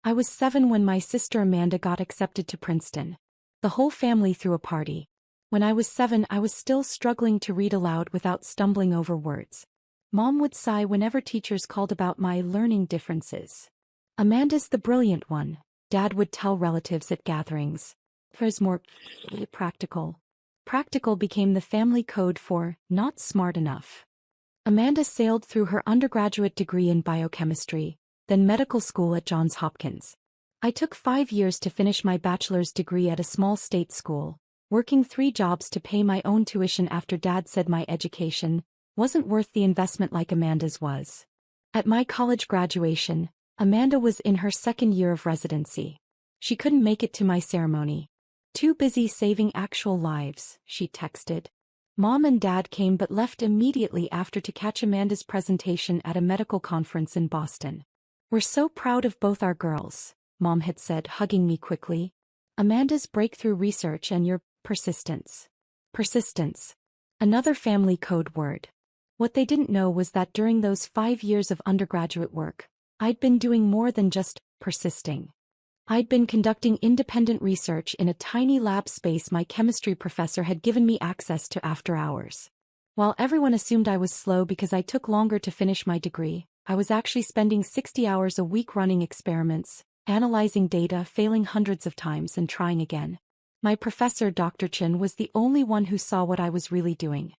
I was 7 when my sister Amanda got accepted to Princeton. The whole family threw a party. When I was 7, I was still struggling to read aloud without stumbling over words. Mom would sigh whenever teachers called about my learning differences. Amanda's the brilliant one, Dad would tell relatives at gatherings. Hers more practical. Practical became the family code for not smart enough. Amanda sailed through her undergraduate degree in biochemistry, then medical school at Johns Hopkins. I took 5 years to finish my bachelor's degree at a small state school, working 3 jobs to pay my own tuition after Dad said my education wasn't worth the investment like Amanda's was. At my college graduation, Amanda was in her 2nd year of residency. She couldn't make it to my ceremony. Too busy saving actual lives, she texted. Mom and Dad came but left immediately after to catch Amanda's presentation at a medical conference in Boston. We're so proud of both our girls, Mom had said, hugging me quickly. Amanda's breakthrough research and your persistence. Persistence. Another family code word. What they didn't know was that during those 5 years of undergraduate work, I'd been doing more than just persisting. I'd been conducting independent research in a tiny lab space my chemistry professor had given me access to after hours. While everyone assumed I was slow because I took longer to finish my degree, I was actually spending 60 hours a week running experiments, analyzing data, failing hundreds of times and trying again. My professor, Dr. Chen, was the only one who saw what I was really doing.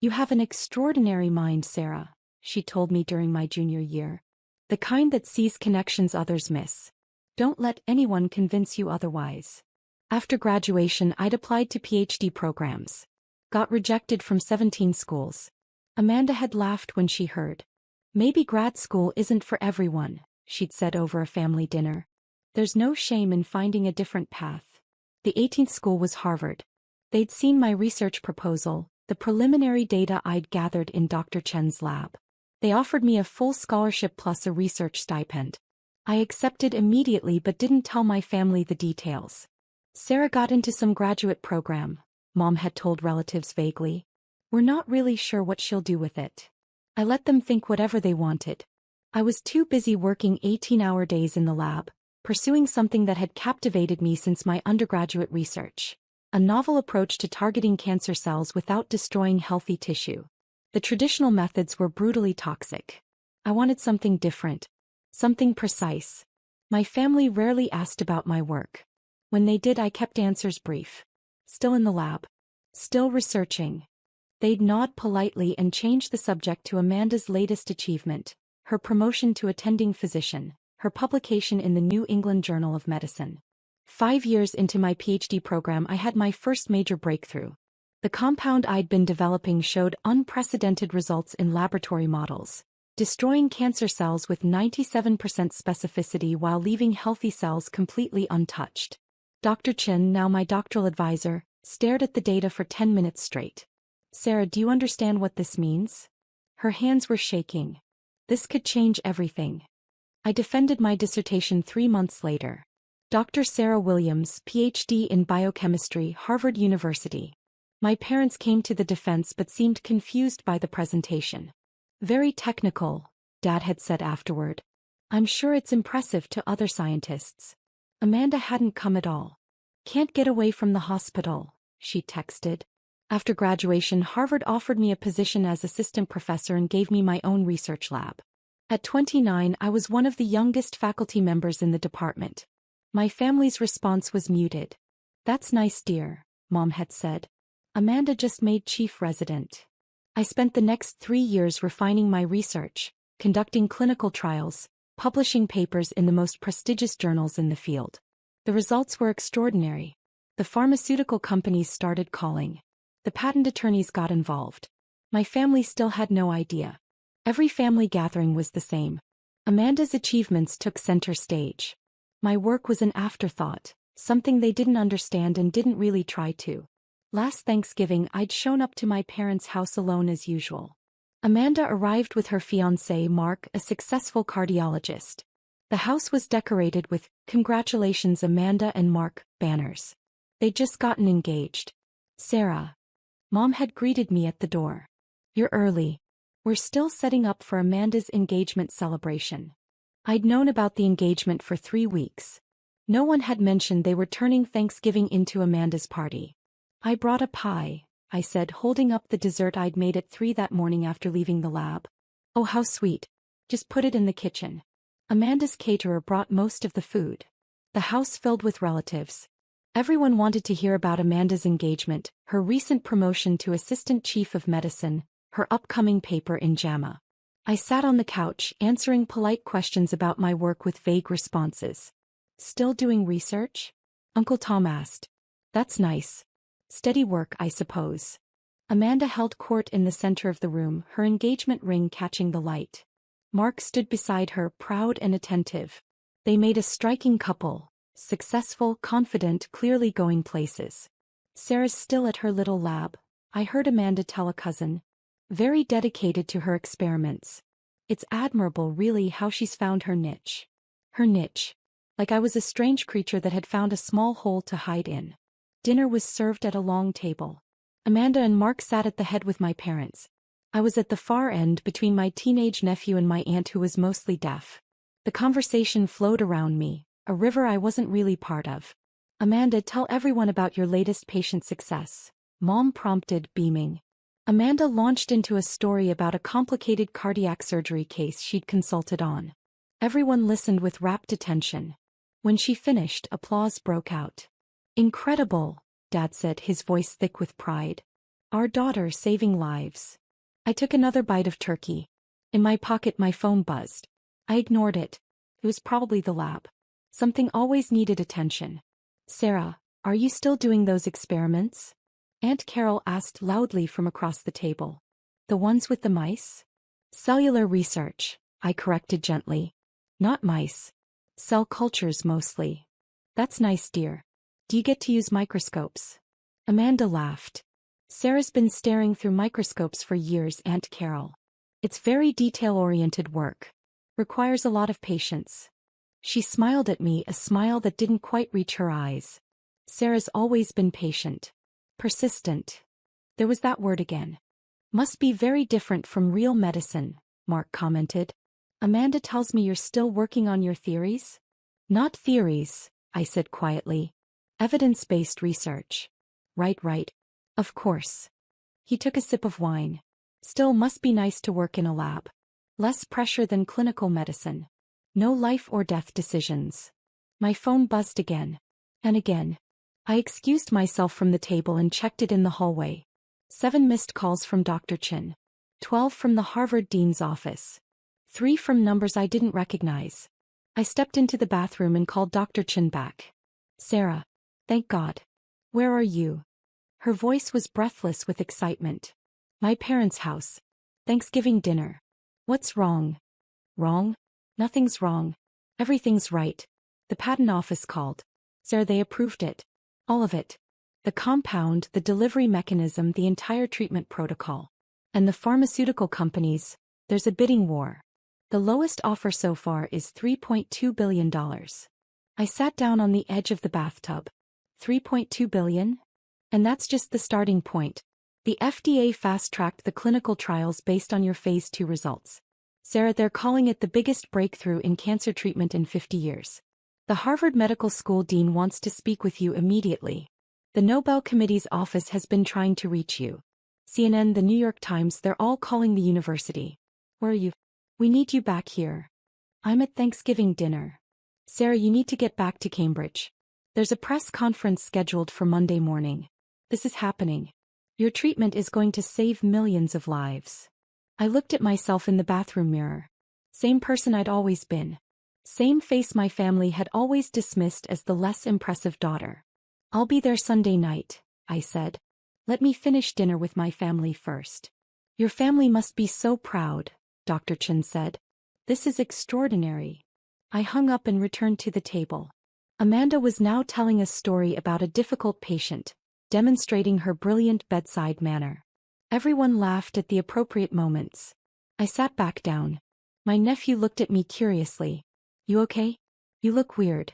You have an extraordinary mind, Sarah, she told me during my junior year. The kind that sees connections others miss. Don't let anyone convince you otherwise. After graduation, I'd applied to PhD programs. Got rejected from 17 schools. Amanda had laughed when she heard. Maybe grad school isn't for everyone, she'd said over a family dinner. There's no shame in finding a different path. The 18th school was Harvard. They'd seen my research proposal, the preliminary data I'd gathered in Dr. Chen's lab. They offered me a full scholarship plus a research stipend. I accepted immediately but didn't tell my family the details. Sarah got into some graduate program, Mom had told relatives vaguely. We're not really sure what she'll do with it. I let them think whatever they wanted. I was too busy working 18-hour days in the lab, pursuing something that had captivated me since my undergraduate research. A novel approach to targeting cancer cells without destroying healthy tissue. The traditional methods were brutally toxic. I wanted something different. Something precise. My family rarely asked about my work. When they did, I kept answers brief. Still in the lab. Still researching. They'd nod politely and change the subject to Amanda's latest achievement, her promotion to attending physician, her publication in the New England Journal of Medicine. 5 years into my PhD program, I had my first major breakthrough. The compound I'd been developing showed unprecedented results in laboratory models, destroying cancer cells with 97% specificity while leaving healthy cells completely untouched. Dr. Chen, now my doctoral advisor, stared at the data for 10 minutes straight. Sarah, do you understand what this means? Her hands were shaking. This could change everything. I defended my dissertation 3 months later. Dr. Sarah Williams, PhD in biochemistry, Harvard University. My parents came to the defense but seemed confused by the presentation. Very technical, Dad had said afterward. I'm sure it's impressive to other scientists. Amanda hadn't come at all. Can't get away from the hospital, she texted. After graduation, Harvard offered me a position as assistant professor and gave me my own research lab. At 29, I was one of the youngest faculty members in the department. My family's response was muted. That's nice, dear, Mom had said. Amanda just made chief resident. I spent the next 3 years refining my research, conducting clinical trials, publishing papers in the most prestigious journals in the field. The results were extraordinary. The pharmaceutical companies started calling. The patent attorneys got involved. My family still had no idea. Every family gathering was the same. Amanda's achievements took center stage. My work was an afterthought, something they didn't understand and didn't really try to. Last Thanksgiving, I'd shown up to my parents' house alone as usual. Amanda arrived with her fiancé, Mark, a successful cardiologist. The house was decorated with "Congratulations Amanda and Mark" banners. They'd just gotten engaged. Sarah. Mom had greeted me at the door. You're early. We're still setting up for Amanda's engagement celebration. I'd known about the engagement for 3 weeks. No one had mentioned they were turning Thanksgiving into Amanda's party. I brought a pie, I said, holding up the dessert I'd made at 3 that morning after leaving the lab. Oh, how sweet. Just put it in the kitchen. Amanda's caterer brought most of the food. The house filled with relatives. Everyone wanted to hear about Amanda's engagement, her recent promotion to assistant chief of medicine, her upcoming paper in JAMA. I sat on the couch, answering polite questions about my work with vague responses. Still doing research? Uncle Tom asked. That's nice. Steady work, I suppose. Amanda held court in the center of the room, her engagement ring catching the light. Mark stood beside her, proud and attentive. They made a striking couple, successful, confident, clearly going places. Sarah's still at her little lab, I heard Amanda tell a cousin. Very dedicated to her experiments. It's admirable, really, how she's found her niche. Her niche. Like I was a strange creature that had found a small hole to hide in. Dinner was served at a long table. Amanda and Mark sat at the head with my parents. I was at the far end between my teenage nephew and my aunt who was mostly deaf. The conversation flowed around me, a river I wasn't really part of. Amanda, tell everyone about your latest patient success. Mom prompted, beaming. Amanda launched into a story about a complicated cardiac surgery case she'd consulted on. Everyone listened with rapt attention. When she finished, applause broke out. Incredible, Dad said, his voice thick with pride. Our daughter saving lives. I took another bite of turkey. In my pocket my phone buzzed. I ignored it. It was probably the lab. Something always needed attention. Sarah, are you still doing those experiments? Aunt Carol asked loudly from across the table. The ones with the mice? Cellular research, I corrected gently. Not mice. Cell cultures mostly. That's nice, dear. Do you get to use microscopes? Amanda laughed. Sarah's been staring through microscopes for years, Aunt Carol. It's very detail-oriented work. Requires a lot of patience. She smiled at me, a smile that didn't quite reach her eyes. Sarah's always been patient. Persistent. There was that word again. Must be very different from real medicine, Mark commented. Amanda tells me you're still working on your theories? Not theories, I said quietly. Evidence-based research. Right. Of course. He took a sip of wine. Still must be nice to work in a lab. Less pressure than clinical medicine. No life or death decisions. My phone buzzed again. And again. I excused myself from the table and checked it in the hallway. 7 missed calls from Dr. Chin. 12 from the Harvard Dean's office. 3 from numbers I didn't recognize. I stepped into the bathroom and called Dr. Chin back. Sarah. Thank God. Where are you? Her voice was breathless with excitement. My parents' house. Thanksgiving dinner. What's wrong? Wrong? Nothing's wrong. Everything's right. The patent office called. Sarah, they approved it. All of it. The compound, the delivery mechanism, the entire treatment protocol. And the pharmaceutical companies, there's a bidding war. The lowest offer so far is $3.2 billion. I sat down on the edge of the bathtub. $3.2 billion? And that's just the starting point. The FDA fast-tracked the clinical trials based on your phase 2 results. Sarah, they're calling it the biggest breakthrough in cancer treatment in 50 years. The Harvard Medical School dean wants to speak with you immediately. The Nobel Committee's office has been trying to reach you. CNN, the New York Times, they're all calling the university. Where are you? We need you back here. I'm at Thanksgiving dinner. Sarah, you need to get back to Cambridge. There's a press conference scheduled for Monday morning. This is happening. Your treatment is going to save millions of lives. I looked at myself in the bathroom mirror. Same person I'd always been. Same face my family had always dismissed as the less impressive daughter. I'll be there Sunday night, I said. Let me finish dinner with my family first. Your family must be so proud, Dr. Chin said. This is extraordinary. I hung up and returned to the table. Amanda was now telling a story about a difficult patient, demonstrating her brilliant bedside manner. Everyone laughed at the appropriate moments. I sat back down. My nephew looked at me curiously. You okay? You look weird.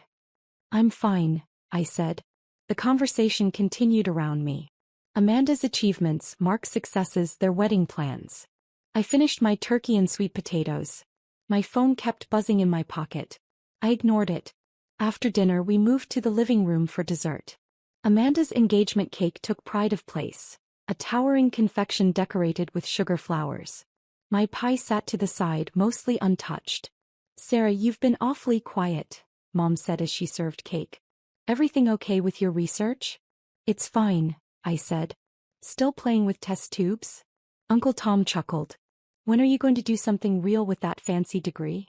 I'm fine, I said. The conversation continued around me. Amanda's achievements, Mark's successes, their wedding plans. I finished my turkey and sweet potatoes. My phone kept buzzing in my pocket. I ignored it. After dinner we moved to the living room for dessert. Amanda's engagement cake took pride of place, a towering confection decorated with sugar flowers. My pie sat to the side mostly untouched. Sarah, you've been awfully quiet, Mom said as she served cake. Everything okay with your research? It's fine, I said. Still playing with test tubes? Uncle Tom chuckled. When are you going to do something real with that fancy degree?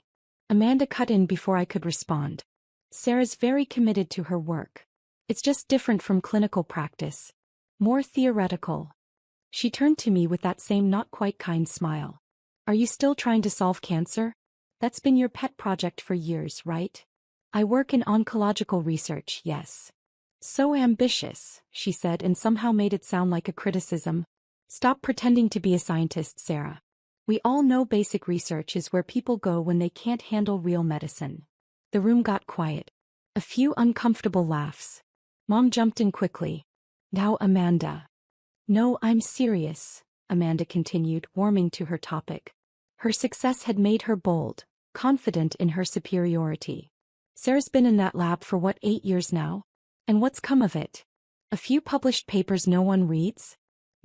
Amanda cut in before I could respond. Sarah's very committed to her work. It's just different from clinical practice. More theoretical. She turned to me with that same not quite kind smile. Are you still trying to solve cancer? That's been your pet project for years, right? I work in oncological research, yes. So ambitious, she said and somehow made it sound like a criticism. Stop pretending to be a scientist, Sarah. We all know basic research is where people go when they can't handle real medicine. The room got quiet. A few uncomfortable laughs. Mom jumped in quickly. Now, Amanda. No, I'm serious, Amanda continued, warming to her topic. Her success had made her bold, confident in her superiority. Sarah's been in that lab for 8 years now? And what's come of it? A few published papers no one reads?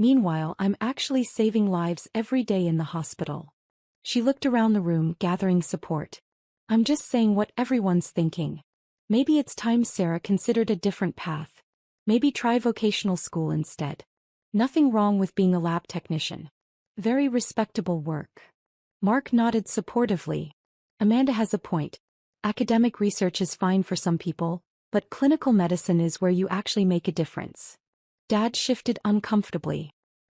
Meanwhile, I'm actually saving lives every day in the hospital. She looked around the room, gathering support. I'm just saying what everyone's thinking. Maybe it's time Sarah considered a different path. Maybe try vocational school instead. Nothing wrong with being a lab technician. Very respectable work. Mark nodded supportively. Amanda has a point. Academic research is fine for some people, but clinical medicine is where you actually make a difference. Dad shifted uncomfortably.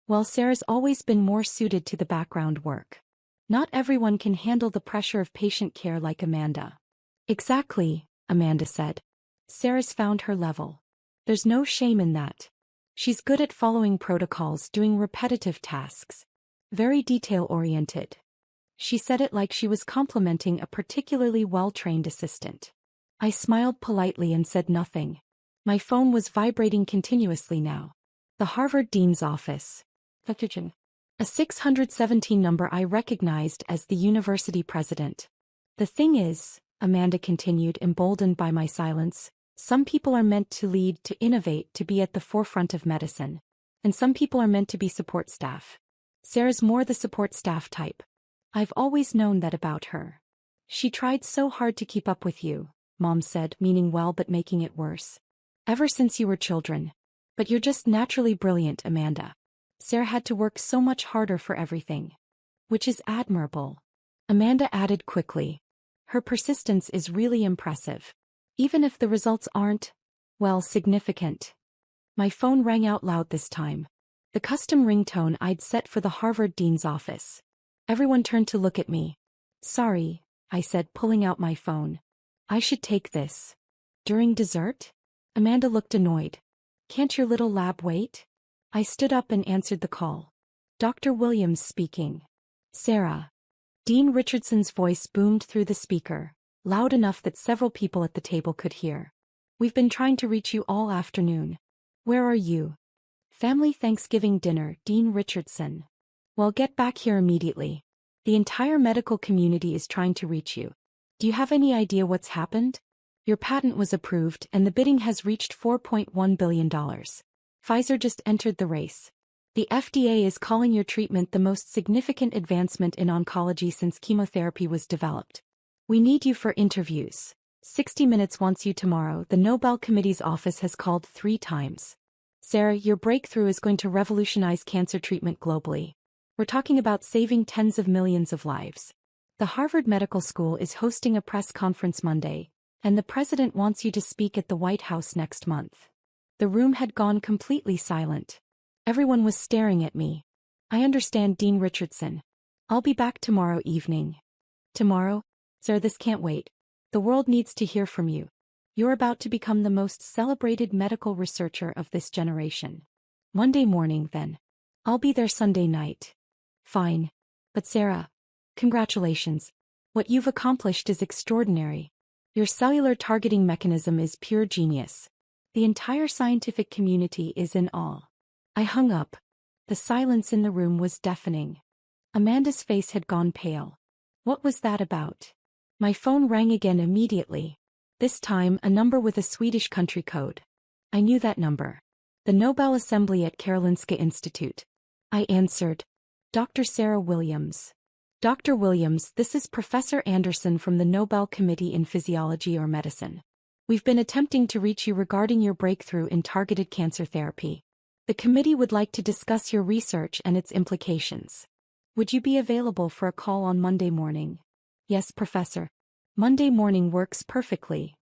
Well, Sarah's always been more suited to the background work. Not everyone can handle the pressure of patient care like Amanda. Exactly, Amanda said. Sarah's found her level. There's no shame in that. She's good at following protocols, doing repetitive tasks. Very detail-oriented. She said it like she was complimenting a particularly well-trained assistant. I smiled politely and said nothing. My phone was vibrating continuously now. The Harvard Dean's office. A 617 number I recognized as the university president. The thing is, Amanda continued, emboldened by my silence, some people are meant to lead, to innovate, to be at the forefront of medicine. And some people are meant to be support staff. Sarah's more the support staff type. I've always known that about her. She tried so hard to keep up with you, Mom said, meaning well but making it worse. Ever since you were children. But you're just naturally brilliant, Amanda. Sarah had to work so much harder for everything. Which is admirable. Amanda added quickly. Her persistence is really impressive. Even if the results aren't, well, significant. My phone rang out loud this time. The custom ringtone I'd set for the Harvard Dean's office. Everyone turned to look at me. Sorry, I said, pulling out my phone. I should take this. During dessert? Amanda looked annoyed. Can't your little lab wait? I stood up and answered the call. Dr. Williams speaking. Sarah. Dean Richardson's voice boomed through the speaker, loud enough that several people at the table could hear. We've been trying to reach you all afternoon. Where are you? Family Thanksgiving dinner, Dean Richardson. Well, get back here immediately. The entire medical community is trying to reach you. Do you have any idea what's happened? Your patent was approved and the bidding has reached $4.1 billion. Pfizer just entered the race. The FDA is calling your treatment the most significant advancement in oncology since chemotherapy was developed. We need you for interviews. 60 Minutes wants you tomorrow. The Nobel Committee's office has called 3 times. Sarah, your breakthrough is going to revolutionize cancer treatment globally. We're talking about saving tens of millions of lives. The Harvard Medical School is hosting a press conference Monday, and the president wants you to speak at the White House next month. The room had gone completely silent. Everyone was staring at me. I understand, Dean Richardson. I'll be back tomorrow evening. Tomorrow? Sir, this can't wait. The world needs to hear from you. You're about to become the most celebrated medical researcher of this generation. Monday morning, then. I'll be there Sunday night. Fine. But Sarah, congratulations. What you've accomplished is extraordinary. Your cellular targeting mechanism is pure genius. The entire scientific community is in awe. I hung up. The silence in the room was deafening. Amanda's face had gone pale. What was that about? My phone rang again immediately. This time, a number with a Swedish country code. I knew that number. The Nobel Assembly at Karolinska Institute. I answered. Dr. Sarah Williams. Dr. Williams, this is Professor Anderson from the Nobel Committee in Physiology or Medicine. We've been attempting to reach you regarding your breakthrough in targeted cancer therapy. The committee would like to discuss your research and its implications. Would you be available for a call on Monday morning? Yes, Professor. Monday morning works perfectly.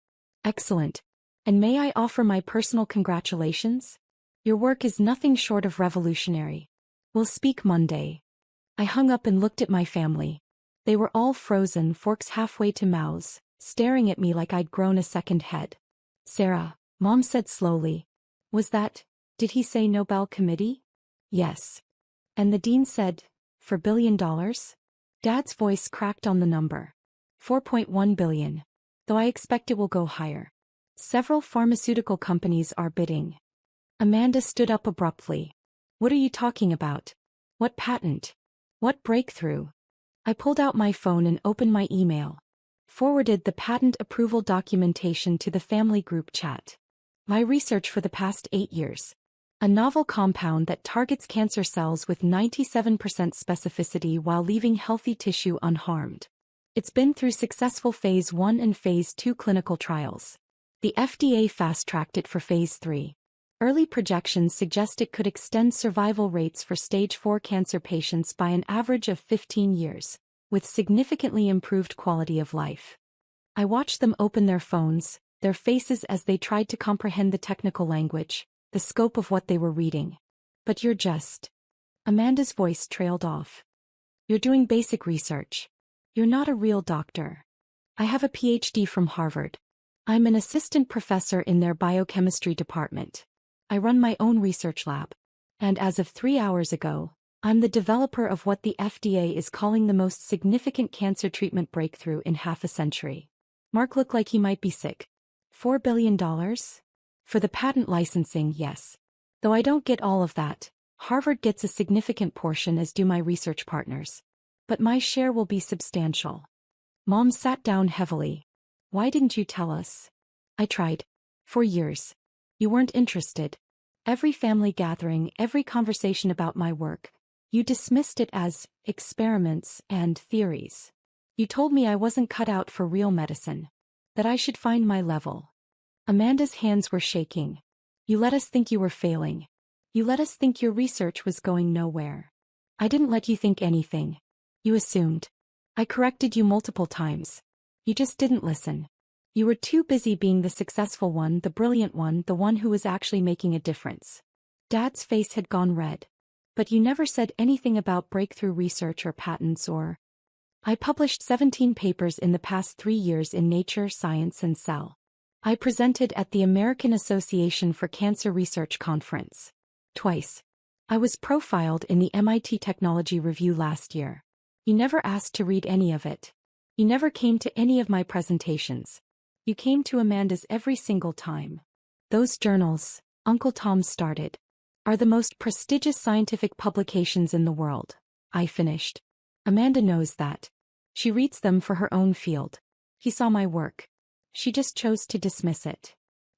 Excellent. And may I offer my personal congratulations? Your work is nothing short of revolutionary. We'll speak Monday. I hung up and looked at my family. They were all frozen, forks halfway to mouths, staring at me like I'd grown a second head. Sarah, Mom said slowly. Did he say Nobel Committee? Yes. And the dean said, for $1 billion? Dad's voice cracked on the number. 4.1 billion. Though I expect it will go higher. Several pharmaceutical companies are bidding. Amanda stood up abruptly. What are you talking about? What patent? What breakthrough? I pulled out my phone and opened my email. Forwarded the patent approval documentation to the family group chat. My research for the past 8 years. A novel compound that targets cancer cells with 97% specificity while leaving healthy tissue unharmed. It's been through successful Phase 1 and Phase 2 clinical trials. The FDA fast-tracked it for Phase 3. Early projections suggest it could extend survival rates for stage 4 cancer patients by an average of 15 years, with significantly improved quality of life. I watched them open their phones, their faces as they tried to comprehend the technical language, the scope of what they were reading. But you're just... Amanda's voice trailed off. You're doing basic research. You're not a real doctor. I have a PhD from Harvard. I'm an assistant professor in their biochemistry department. I run my own research lab. And as of 3 hours ago, I'm the developer of what the FDA is calling the most significant cancer treatment breakthrough in half a century. Mark looked like he might be sick. $4 billion? For the patent licensing, yes. Though I don't get all of that, Harvard gets a significant portion, as do my research partners. But my share will be substantial. Mom sat down heavily. Why didn't you tell us? I tried. For years. You weren't interested. Every family gathering, every conversation about my work, you dismissed it as experiments and theories. You told me I wasn't cut out for real medicine. That I should find my level. Amanda's hands were shaking. You let us think you were failing. You let us think your research was going nowhere. I didn't let you think anything. You assumed. I corrected you multiple times. You just didn't listen. You were too busy being the successful one, the brilliant one, the one who was actually making a difference. Dad's face had gone red. But you never said anything about breakthrough research or patents or... I published 17 papers in the past 3 years in Nature, Science and Cell. I presented at the American Association for Cancer Research Conference. Twice. I was profiled in the MIT Technology Review last year. You never asked to read any of it. You never came to any of my presentations. You came to Amanda's every single time. Those journals, Uncle Tom started, are the most prestigious scientific publications in the world. I finished. Amanda knows that. She reads them for her own field. He saw my work. She just chose to dismiss it.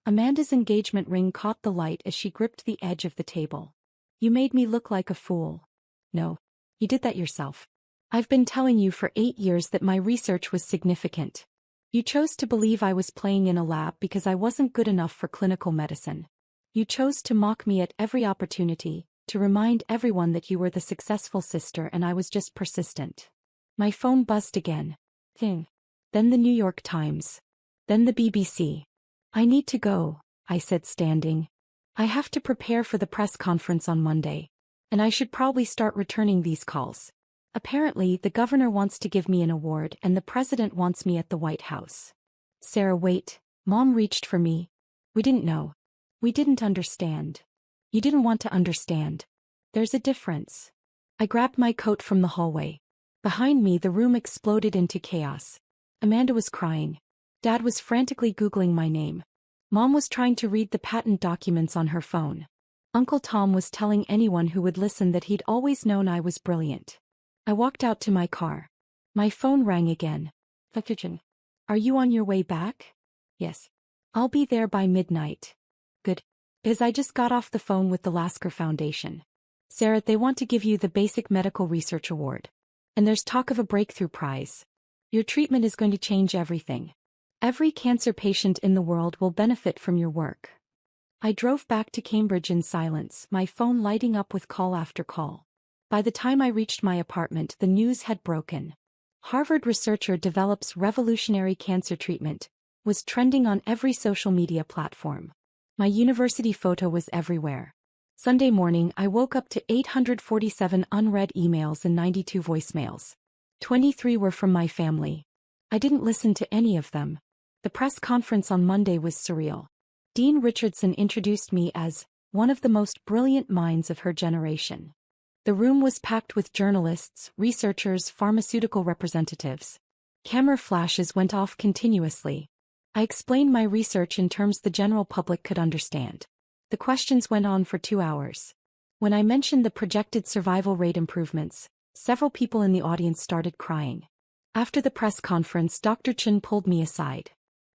Amanda's engagement ring caught the light as she gripped the edge of the table. You made me look like a fool. No. You did that yourself. I've been telling you for 8 years that my research was significant. You chose to believe I was playing in a lab because I wasn't good enough for clinical medicine. You chose to mock me at every opportunity, to remind everyone that you were the successful sister and I was just persistent. My phone buzzed again. Then the New York Times. Then the BBC. I need to go, I said, standing. I have to prepare for the press conference on Monday. And I should probably start returning these calls. Apparently, the governor wants to give me an award and the president wants me at the White House. Sarah, wait. Mom reached for me. We didn't know. We didn't understand. You didn't want to understand. There's a difference. I grabbed my coat from the hallway. Behind me, the room exploded into chaos. Amanda was crying. Dad was frantically Googling my name. Mom was trying to read the patent documents on her phone. Uncle Tom was telling anyone who would listen that he'd always known I was brilliant. I walked out to my car. My phone rang again. Kitchen. Are you on your way back? Yes. I'll be there by midnight. Good. Because I just got off the phone with the Lasker Foundation. Sarah, they want to give you the Basic Medical Research Award. And there's talk of a breakthrough prize. Your treatment is going to change everything. Every cancer patient in the world will benefit from your work. I drove back to Cambridge in silence, my phone lighting up with call after call. By the time I reached my apartment, the news had broken. Harvard researcher develops revolutionary cancer treatment, was trending on every social media platform. My university photo was everywhere. Sunday morning, I woke up to 847 unread emails and 92 voicemails. 23 were from my family. I didn't listen to any of them. The press conference on Monday was surreal. Dean Richardson introduced me as one of the most brilliant minds of her generation. The room was packed with journalists, researchers, pharmaceutical representatives. Camera flashes went off continuously. I explained my research in terms the general public could understand. The questions went on for 2 hours. When I mentioned the projected survival rate improvements, several people in the audience started crying. After the press conference, Dr. Chen pulled me aside.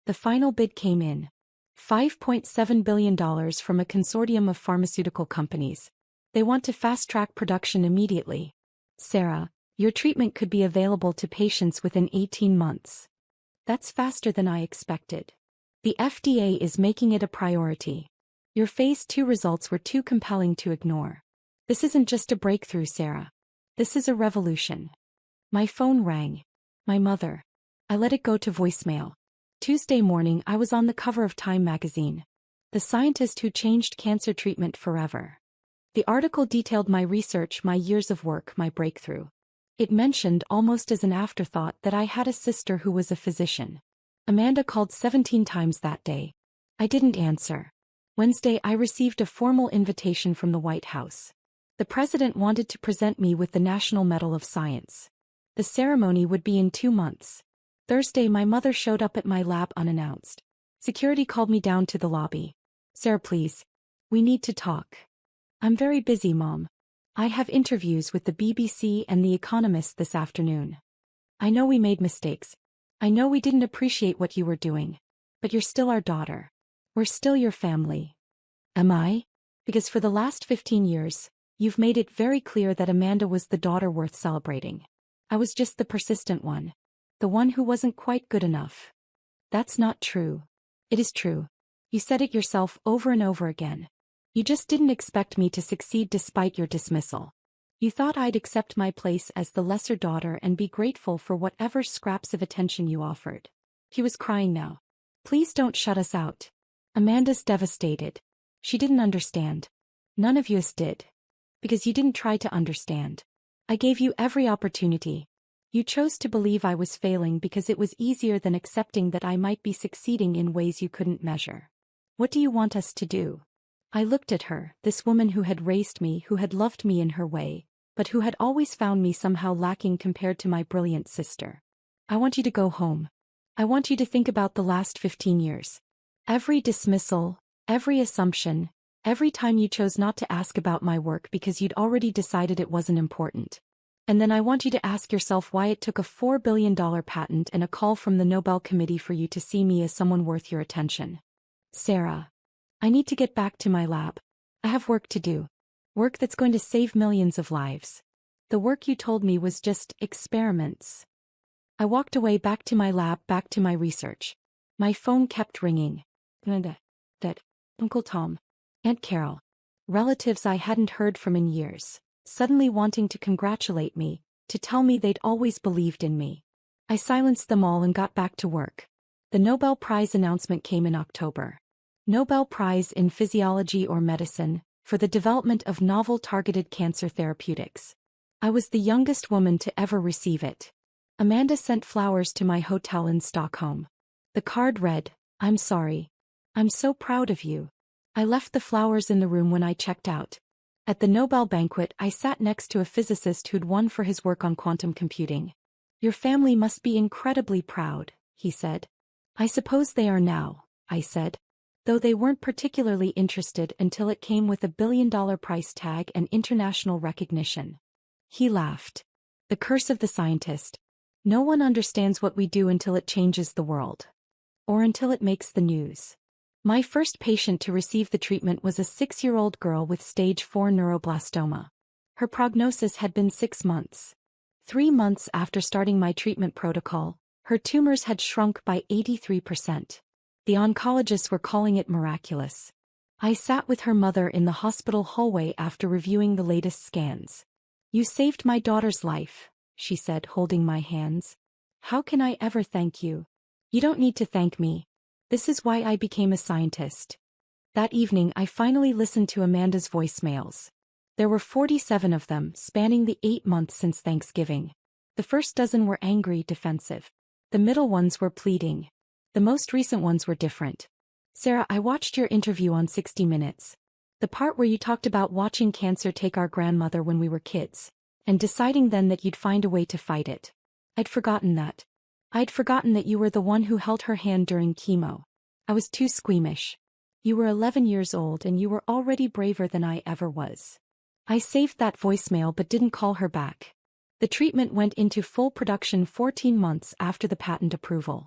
The final bid came in. $5.7 billion from a consortium of pharmaceutical companies. They want to fast-track production immediately. Sarah, your treatment could be available to patients within 18 months. That's faster than I expected. The FDA is making it a priority. Your phase 2 results were too compelling to ignore. This isn't just a breakthrough, Sarah. This is a revolution. My phone rang. My mother. I let it go to voicemail. Tuesday morning, I was on the cover of Time magazine. The scientist who changed cancer treatment forever. The article detailed my research, my years of work, my breakthrough. It mentioned, almost as an afterthought, that I had a sister who was a physician. Amanda called 17 times that day. I didn't answer. Wednesday, I received a formal invitation from the White House. The president wanted to present me with the National Medal of Science. The ceremony would be in 2 months. Thursday, my mother showed up at my lab unannounced. Security called me down to the lobby. Sarah, please. We need to talk. I'm very busy, Mom. I have interviews with the BBC and The Economist this afternoon. I know we made mistakes. I know we didn't appreciate what you were doing. But you're still our daughter. We're still your family. Am I? Because for the last 15 years, you've made it very clear that Amanda was the daughter worth celebrating. I was just the persistent one. The one who wasn't quite good enough. That's not true. It is true. You said it yourself over and over again. You just didn't expect me to succeed despite your dismissal. You thought I'd accept my place as the lesser daughter and be grateful for whatever scraps of attention you offered. He was crying now. Please don't shut us out. Amanda's devastated. She didn't understand. None of us did. Because you didn't try to understand. I gave you every opportunity. You chose to believe I was failing because it was easier than accepting that I might be succeeding in ways you couldn't measure. What do you want us to do? I looked at her, this woman who had raised me, who had loved me in her way, but who had always found me somehow lacking compared to my brilliant sister. I want you to go home. I want you to think about the last 15 years. Every dismissal, every assumption, every time you chose not to ask about my work because you'd already decided it wasn't important. And then I want you to ask yourself why it took a $4 billion patent and a call from the Nobel Committee for you to see me as someone worth your attention. Sarah. I need to get back to my lab. I have work to do. Work that's going to save millions of lives. The work you told me was just experiments. I walked away back to my lab, back to my research. My phone kept ringing. Dad, Uncle Tom, Aunt Carol. Relatives I hadn't heard from in years, suddenly wanting to congratulate me, to tell me they'd always believed in me. I silenced them all and got back to work. The Nobel Prize announcement came in October. Nobel Prize in Physiology or Medicine, for the development of novel targeted cancer therapeutics. I was the youngest woman to ever receive it. Amanda sent flowers to my hotel in Stockholm. The card read, "I'm sorry. I'm so proud of you." I left the flowers in the room when I checked out. At the Nobel banquet, I sat next to a physicist who'd won for his work on quantum computing. "Your family must be incredibly proud," he said. "I suppose they are now," I said. Though they weren't particularly interested until it came with a $1 billion price tag and international recognition. He laughed. The curse of the scientist. No one understands what we do until it changes the world. Or until it makes the news. My first patient to receive the treatment was a 6-year-old girl with stage 4 neuroblastoma. Her prognosis had been 6 months. 3 months after starting my treatment protocol, her tumors had shrunk by 83%. The oncologists were calling it miraculous. I sat with her mother in the hospital hallway after reviewing the latest scans. "You saved my daughter's life," she said, holding my hands. "How can I ever thank you?" "You don't need to thank me. This is why I became a scientist." That evening I finally listened to Amanda's voicemails. There were 47 of them, spanning the 8 months since Thanksgiving. The first dozen were angry, defensive. The middle ones were pleading. The most recent ones were different. "Sarah, I watched your interview on 60 Minutes. The part where you talked about watching cancer take our grandmother when we were kids, and deciding then that you'd find a way to fight it. I'd forgotten that. I'd forgotten that you were the one who held her hand during chemo. I was too squeamish. You were 11 years old and you were already braver than I ever was." I saved that voicemail but didn't call her back. The treatment went into full production 14 months after the patent approval.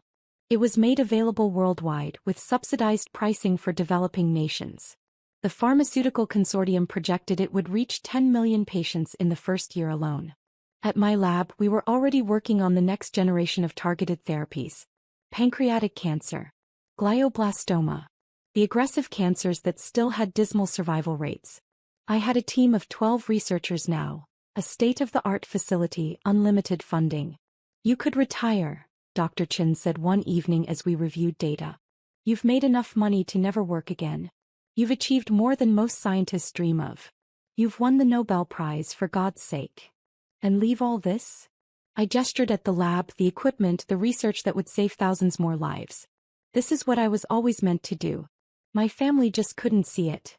It was made available worldwide with subsidized pricing for developing nations. The pharmaceutical consortium projected it would reach 10 million patients in the first year alone. At my lab, we were already working on the next generation of targeted therapies. Pancreatic cancer, glioblastoma, the aggressive cancers that still had dismal survival rates. I had a team of 12 researchers now, a state-of-the-art facility, unlimited funding. "You could retire," Dr. Chin said one evening as we reviewed data. "You've made enough money to never work again. You've achieved more than most scientists dream of. You've won the Nobel Prize, for God's sake. And leave all this?" I gestured at the lab, the equipment, the research that would save thousands more lives. "This is what I was always meant to do. My family just couldn't see it."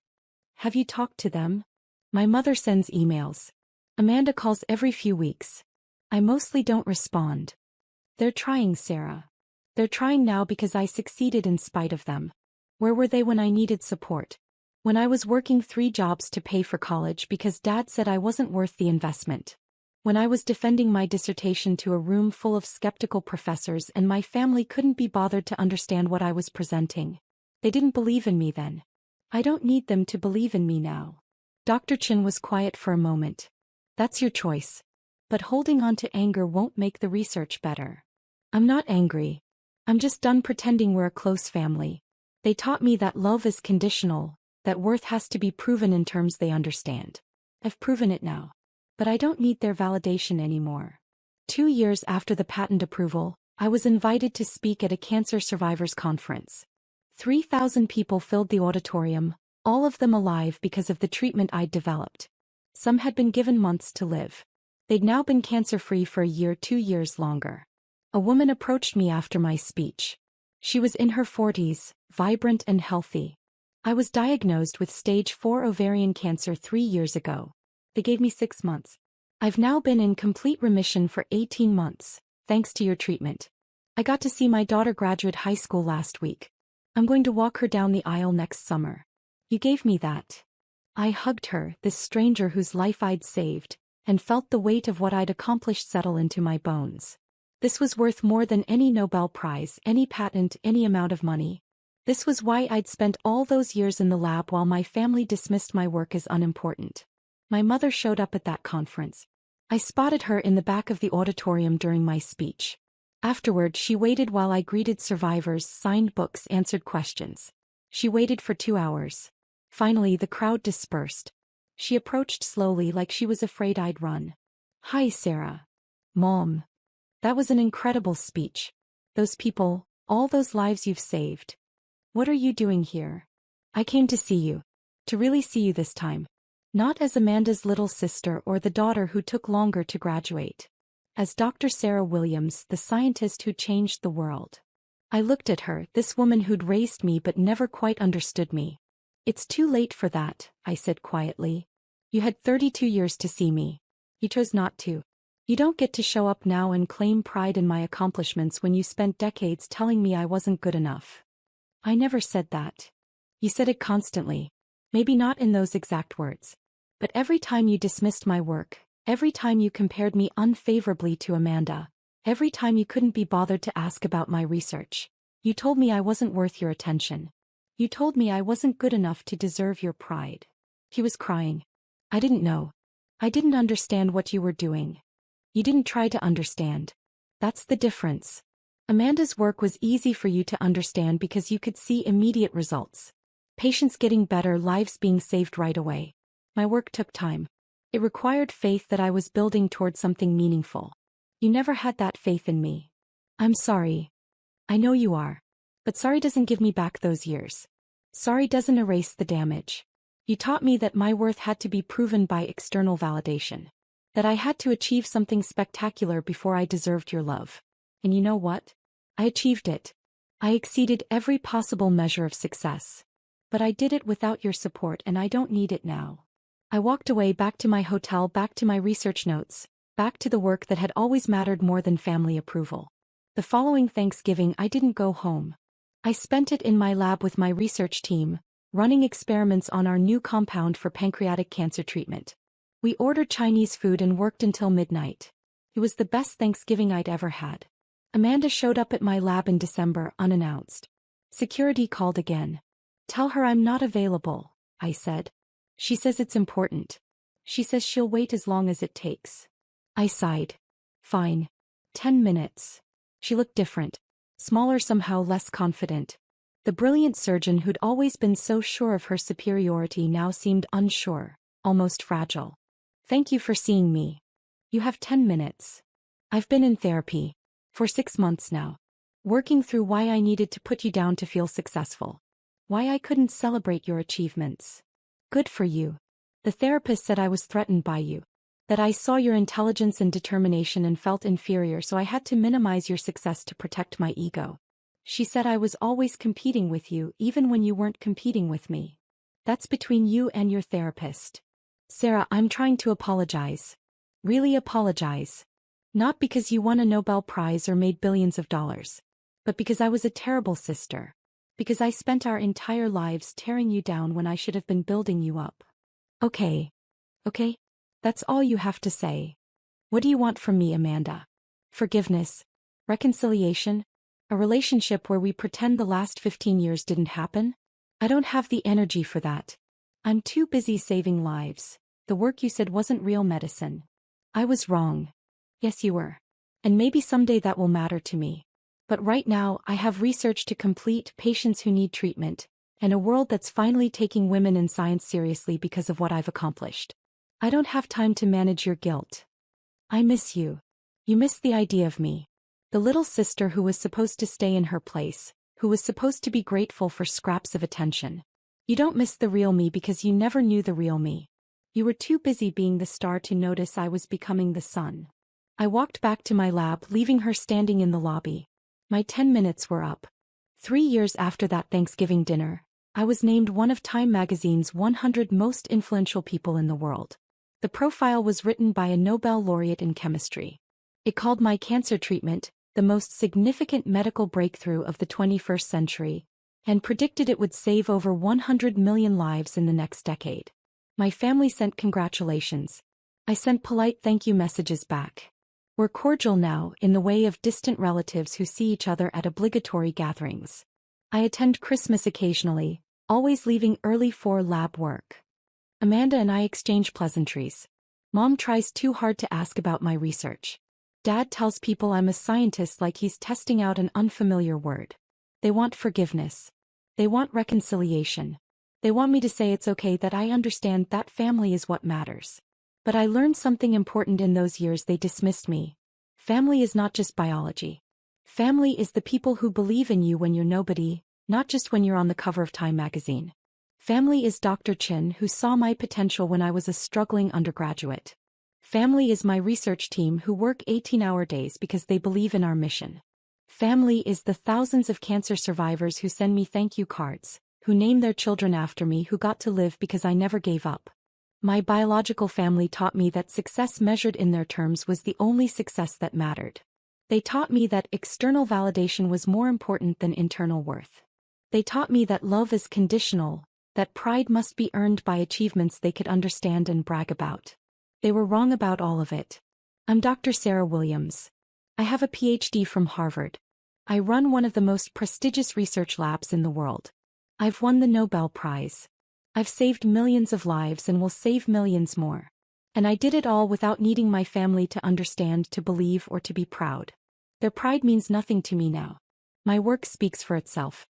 "Have you talked to them?" "My mother sends emails. Amanda calls every few weeks. I mostly don't respond." "They're trying, Sarah. They're trying now because I succeeded in spite of them. Where were they when I needed support? When I was working 3 jobs to pay for college because Dad said I wasn't worth the investment. When I was defending my dissertation to a room full of skeptical professors and my family couldn't be bothered to understand what I was presenting. They didn't believe in me then. I don't need them to believe in me now." Dr. Chin was quiet for a moment. "That's your choice. But holding on to anger won't make the research better." "I'm not angry. I'm just done pretending we're a close family. They taught me that love is conditional, that worth has to be proven in terms they understand. I've proven it now. But I don't need their validation anymore." 2 years after the patent approval, I was invited to speak at a cancer survivors conference. 3,000 people filled the auditorium, all of them alive because of the treatment I'd developed. Some had been given months to live. They'd now been cancer-free for a year, 2 years longer. A woman approached me after my speech. She was in her 40s, vibrant and healthy. "I was diagnosed with stage 4 ovarian cancer 3 years ago. They gave me 6 months. I've now been in complete remission for 18 months, thanks to your treatment. I got to see my daughter graduate high school last week. I'm going to walk her down the aisle next summer. You gave me that." I hugged her, this stranger whose life I'd saved, and felt the weight of what I'd accomplished settle into my bones. This was worth more than any Nobel Prize, any patent, any amount of money. This was why I'd spent all those years in the lab while my family dismissed my work as unimportant. My mother showed up at that conference. I spotted her in the back of the auditorium during my speech. Afterward, she waited while I greeted survivors, signed books, answered questions. She waited for 2 hours. Finally, the crowd dispersed. She approached slowly like she was afraid I'd run. "Hi, Sarah." "Mom. That was an incredible speech. Those people, all those lives you've saved. What are you doing here?" "I came to see you. To really see you this time. Not as Amanda's little sister or the daughter who took longer to graduate. As Dr. Sarah Williams, the scientist who changed the world." I looked at her, this woman who'd raised me but never quite understood me. "It's too late for that," I said quietly. "You had 32 years to see me. You chose not to. You don't get to show up now and claim pride in my accomplishments when you spent decades telling me I wasn't good enough." "I never said that. You said it constantly. Maybe not in those exact words. But every time you dismissed my work, every time you compared me unfavorably to Amanda, Every time you couldn't be bothered to ask about my research. You told me I wasn't worth your attention. You told me I wasn't good enough to deserve your pride. He was crying. I didn't know. I didn't understand what you were doing. You didn't try to understand. That's the difference. Amanda's work was easy for you to understand because you could see immediate results. Patients getting better, lives being saved right away. My work took time. It required faith that I was building toward something meaningful. You never had that faith in me. I'm sorry. I know you are. But sorry doesn't give me back those years. Sorry doesn't erase the damage. You taught me that my worth had to be proven by external validation. That I had to achieve something spectacular before I deserved your love. And you know what? I achieved it. I exceeded every possible measure of success. But I did it without your support, and I don't need it now. I walked away, back to my hotel, back to my research notes, back to the work that had always mattered more than family approval. The following Thanksgiving I didn't go home. I spent it in my lab with my research team, running experiments on our new compound for pancreatic cancer treatment. We ordered Chinese food and worked until midnight. It was the best Thanksgiving I'd ever had. Amanda showed up at my lab in December, unannounced. Security called again. Tell her I'm not available, I said. She says it's important. She says she'll wait as long as it takes. I sighed. Fine. 10 minutes. She looked different. Smaller, somehow less confident. The brilliant surgeon who'd always been so sure of her superiority now seemed unsure, almost fragile. Thank you for seeing me. You have 10 minutes. I've been in therapy. For 6 months now. Working through why I needed to put you down to feel successful. Why I couldn't celebrate your achievements. Good for you. The therapist said I was threatened by you. That I saw your intelligence and determination and felt inferior, so I had to minimize your success to protect my ego. She said I was always competing with you, even when you weren't competing with me. That's between you and your therapist. Sarah, I'm trying to apologize. Really apologize. Not because you won a Nobel Prize or made billions of dollars. But because I was a terrible sister. Because I spent our entire lives tearing you down when I should have been building you up. Okay. Okay? That's all you have to say. What do you want from me, Amanda? Forgiveness? Reconciliation? A relationship where we pretend the last 15 years didn't happen? I don't have the energy for that. I'm too busy saving lives. The work you said wasn't real medicine. I was wrong. Yes, you were. And maybe someday that will matter to me. But right now, I have research to complete, patients who need treatment, and a world that's finally taking women in science seriously because of what I've accomplished. I don't have time to manage your guilt. I miss you. You miss the idea of me. The little sister who was supposed to stay in her place, who was supposed to be grateful for scraps of attention. You don't miss the real me because you never knew the real me. You were too busy being the star to notice I was becoming the sun. I walked back to my lab, leaving her standing in the lobby. My 10 minutes were up. 3 years after that Thanksgiving dinner, I was named one of Time magazine's 100 most influential people in the world. The profile was written by a Nobel laureate in chemistry. It called my cancer treatment the most significant medical breakthrough of the 21st century, and predicted it would save over 100 million lives in the next decade. My family sent congratulations. I sent polite thank you messages back. We're cordial now, in the way of distant relatives who see each other at obligatory gatherings. I attend Christmas occasionally, always leaving early for lab work. Amanda and I exchange pleasantries. Mom tries too hard to ask about my research. Dad tells people I'm a scientist like he's testing out an unfamiliar word. They want forgiveness. They want reconciliation. They want me to say it's okay, that I understand that family is what matters. But I learned something important in those years they dismissed me. Family is not just biology. Family is the people who believe in you when you're nobody, not just when you're on the cover of Time magazine. Family is Dr. Chin, who saw my potential when I was a struggling undergraduate. Family is my research team who work 18-hour days because they believe in our mission. Family is the thousands of cancer survivors who send me thank you cards, who name their children after me, who got to live because I never gave up. My biological family taught me that success measured in their terms was the only success that mattered. They taught me that external validation was more important than internal worth. They taught me that love is conditional, that pride must be earned by achievements they could understand and brag about. They were wrong about all of it. I'm Dr. Sarah Williams. I have a PhD from Harvard. I run one of the most prestigious research labs in the world. I've won the Nobel Prize. I've saved millions of lives and will save millions more. And I did it all without needing my family to understand, to believe, or to be proud. Their pride means nothing to me now. My work speaks for itself.